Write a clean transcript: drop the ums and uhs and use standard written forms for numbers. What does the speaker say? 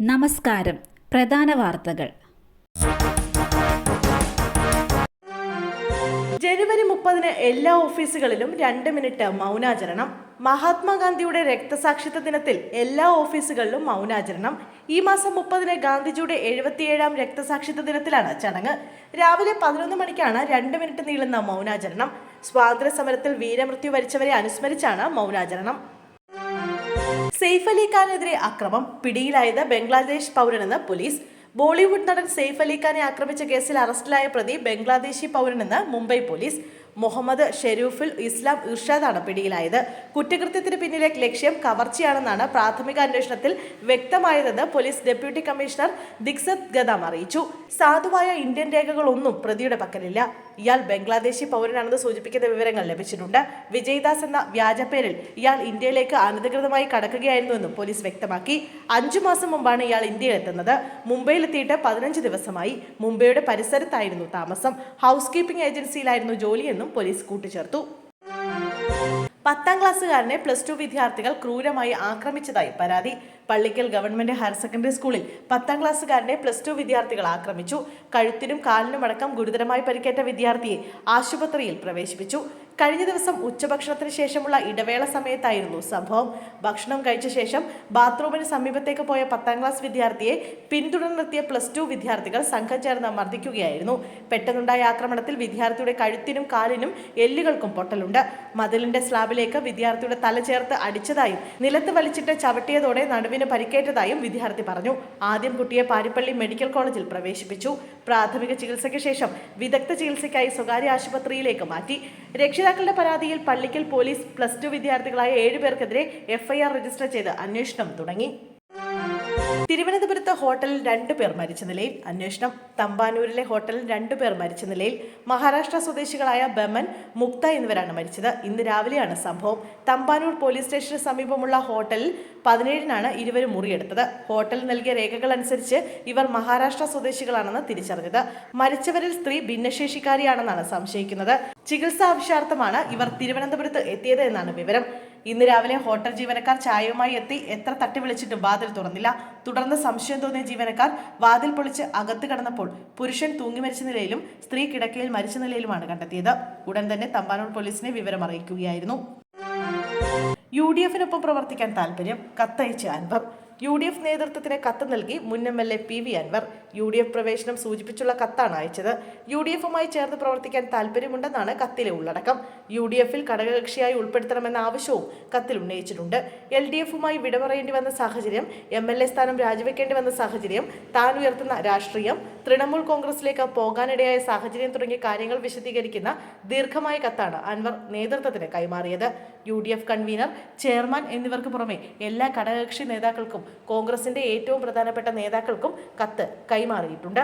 നമസ്കാരം. പ്രധാന വാർത്തകൾ. ജനുവരി 30 എല്ലാ ഓഫീസുകളിലും 2 മിനിറ്റ് മൗനാചരണം. മഹാത്മാഗാന്ധിയുടെ രക്തസാക്ഷിത്വ ദിനത്തിൽ എല്ലാ ഓഫീസുകളിലും മൗനാചരണം. ഈ മാസം 30 ഗാന്ധിജിയുടെ 77ാം രക്തസാക്ഷിത്വ ദിനത്തിലാണ് ചടങ്ങ്. രാവിലെ 11 മണിക്കാണ് 2 മിനിറ്റ് നീളുന്ന മൗനാചരണം. സ്വാതന്ത്ര്യ സമരത്തിൽ വീരമൃത്യു വരിച്ചവരെ അനുസ്മരിച്ചാണ് മൗനാചരണം. സെയ്ഫ് അലി ഖാനെതിരെ അക്രമം, പിടിയിലായത് ബംഗ്ലാദേശ് പൗരനെന്ന് പോലീസ്. ബോളിവുഡ് നടൻ സെയ്ഫ് അലി ഖാനെ ആക്രമിച്ച കേസിൽ അറസ്റ്റിലായ പ്രതി ബംഗ്ലാദേശി പൗരനെന്ന് മുംബൈ പോലീസ്. മുഹമ്മദ് ഷെരൂഫുൽ ഇസ്ലാം ഇർഷാദാണ് പിടിയിലായത്. കുറ്റകൃത്യത്തിന് പിന്നിലെ ലക്ഷ്യം കവർച്ചയാണെന്നാണ് പ്രാഥമിക അന്വേഷണത്തിൽ വ്യക്തമായതെന്ന് പോലീസ് ഡെപ്യൂട്ടി കമ്മീഷണർ ദിക്സത് ഗദാം അറിയിച്ചു. സാധുവായ ഇന്ത്യൻ രേഖകളൊന്നും പ്രതിയുടെ പക്കലില്ല. ഇയാൾ ബംഗ്ലാദേശി പൗരനാണെന്ന് സൂചിപ്പിക്കുന്ന വിവരങ്ങൾ ലഭിച്ചിട്ടുണ്ട്. വിജയ്ദാസ് എന്ന വ്യാജപ്പേരിൽ ഇയാൾ ഇന്ത്യയിലേക്ക് അനധികൃതമായി കടക്കുകയായിരുന്നുവെന്നും പോലീസ് വ്യക്തമാക്കി. 5 മാസം മുമ്പാണ് ഇയാൾ ഇന്ത്യയിലെത്തുന്നത്. മുംബൈയിലെത്തിയിട്ട് 15 ദിവസമായി. മുംബൈയുടെ പരിസരത്തായിരുന്നു താമസം. ഹൗസ് കീപ്പിംഗ് ഏജൻസിയിലായിരുന്നു ജോലിയെന്നും പോലീസ് കൂട്ടിച്ചേർത്തു. 10ാം ക്ലാസ്സുകാരനെ +2 വിദ്യാർത്ഥികൾ ക്രൂരമായി ആക്രമിച്ചതായി പരാതി. പള്ളിക്കൽ ഗവൺമെന്റ് ഹയർ സെക്കൻഡറി സ്കൂളിൽ 10ാം ക്ലാസ്സുകാരനെ +2 വിദ്യാർത്ഥികൾ ആക്രമിച്ചു. കഴുത്തിനും കാലിനുമടക്കം ഗുരുതരമായി പരിക്കേറ്റ വിദ്യാർത്ഥിയെ ആശുപത്രിയിൽ പ്രവേശിപ്പിച്ചു. കഴിഞ്ഞ ദിവസം ഉച്ചഭക്ഷണത്തിന് ശേഷമുള്ള ഇടവേള സമയത്തായിരുന്നു സംഭവം. ഭക്ഷണം കഴിച്ച ശേഷം ബാത്റൂമിന് സമീപത്തേക്ക് പോയ 10ാം ക്ലാസ് വിദ്യാർത്ഥിയെ പിന്തുടർന്നെത്തിയ +2 വിദ്യാർത്ഥികൾ സംഘം ചേർന്ന് മർദ്ദിക്കുകയായിരുന്നു. പെട്ടെന്നുണ്ടായ ആക്രമണത്തിൽ വിദ്യാർത്ഥിയുടെ കഴുത്തിനും കാലിനും എല്ലുകൾക്കും പൊട്ടലുണ്ട്. മതിലിന്റെ സ്ലാബിലേക്ക് വിദ്യാർത്ഥിയുടെ തല ചേർത്ത് അടിച്ചതായും നിലത്ത് വലിച്ചിട്ട് ചവിട്ടിയതോടെ നടുവിന് പരിക്കേറ്റതായും വിദ്യാർത്ഥി പറഞ്ഞു. ആദ്യം കുട്ടിയെ പാരിപ്പള്ളി മെഡിക്കൽ കോളേജിൽ പ്രവേശിപ്പിച്ചു. പ്രാഥമിക ചികിത്സയ്ക്ക് ശേഷം വിദഗ്ധ ചികിത്സയ്ക്കായി സ്വകാര്യ ആശുപത്രിയിലേക്ക് മാറ്റി. രക്ഷിതാക്കളുടെ പരാതിയിൽ പള്ളിക്കൽ പോലീസ് +2 വിദ്യാർത്ഥികളായ 7 പേർക്കെതിരെ FIR രജിസ്റ്റർ ചെയ്ത് അന്വേഷണം തുടങ്ങി. തിരുവനന്തപുരത്ത് ഹോട്ടലിൽ 2 പേർ മരിച്ച നിലയിൽ അന്വേഷണം. തമ്പാനൂരിലെ ഹോട്ടലിൽ 2 പേർ മരിച്ച നിലയിൽ. മഹാരാഷ്ട്ര സ്വദേശികളായ ബമൻ, മുക്ത എന്നിവരാണ് മരിച്ചത്. ഇന്ന് രാവിലെയാണ് സംഭവം. തമ്പാനൂർ പോലീസ് സ്റ്റേഷന് സമീപമുള്ള ഹോട്ടലിൽ 17-നാണ് ഇരുവരും മുറിയെടുത്തത്. ഹോട്ടലിൽ നൽകിയ രേഖകൾ അനുസരിച്ച് ഇവർ മഹാരാഷ്ട്ര സ്വദേശികളാണെന്ന് തിരിച്ചറിഞ്ഞത്. മരിച്ചവരിൽ സ്ത്രീ ഭിന്നശേഷിക്കാരിയാണെന്നാണ് സംശയിക്കുന്നത്. ചികിത്സാ ആവശ്യാർത്ഥമാണ് ഇവർ തിരുവനന്തപുരത്ത് എത്തിയത് എന്നാണ് വിവരം. ഇന്ന് രാവിലെ ഹോട്ടൽ ജീവനക്കാർ ചായയുമായി എത്തി എത്ര തട്ടി വിളിച്ചിട്ടും വാതിൽ തുറന്നില്ല. തുടർന്ന് സംശയം തോന്നിയ ജീവനക്കാർ വാതിൽ പൊളിച്ച് അകത്ത് കടന്നപ്പോൾ പുരുഷൻ തൂങ്ങി മരിച്ച നിലയിലും സ്ത്രീ കിടക്കയിൽ മരിച്ച നിലയിലുമാണ് കണ്ടെത്തിയത്. ഉടൻ തന്നെ തമ്പാനൂർ പോലീസിനെ വിവരം അറിയിക്കുകയായിരുന്നു. UDF-നൊപ്പം പ്രവർത്തിക്കാൻ താൽപര്യം, കത്തയച്ച് അൻവർ. UDF നേതൃത്വത്തിന് കത്ത് നൽകി മുൻ MLA PV അൻവർ. UDF പ്രവേശനം സൂചിപ്പിച്ചുള്ള കത്താണ് അയച്ചത്. UDF-മായി ചേർന്ന് പ്രവർത്തിക്കാൻ താൽപര്യമുണ്ടെന്നാണ് കത്തിലെ ഉള്ളടക്കം. UDF-ൽ ഘടകകക്ഷിയായി ഉൾപ്പെടുത്തണമെന്ന ആവശ്യവും കത്തിൽ ഉന്നയിച്ചിട്ടുണ്ട്. LDF-മായി വിടപറയേണ്ടി വന്ന സാഹചര്യം, MLA സ്ഥാനം രാജിവെക്കേണ്ടി വന്ന സാഹചര്യം, താൻ ഉയർത്തുന്ന രാഷ്ട്രീയം, തൃണമൂൽ കോൺഗ്രസിലേക്ക് പോകാനിടയായ സാഹചര്യം തുടങ്ങിയ കാര്യങ്ങൾ വിശദീകരിക്കുന്ന ദീർഘമായ കത്താണ് അൻവർ നേതൃത്വത്തിന് കൈമാറിയത്. UDF കൺവീനർ, ചെയർമാൻ എന്നിവർക്ക് പുറമെ എല്ലാ ഘടകകക്ഷി നേതാക്കൾക്കും കോൺഗ്രസിന്റെ ഏറ്റവും പ്രധാനപ്പെട്ട നേതാക്കൾക്കും കത്ത് കൈമാറിയിട്ടുണ്ട്.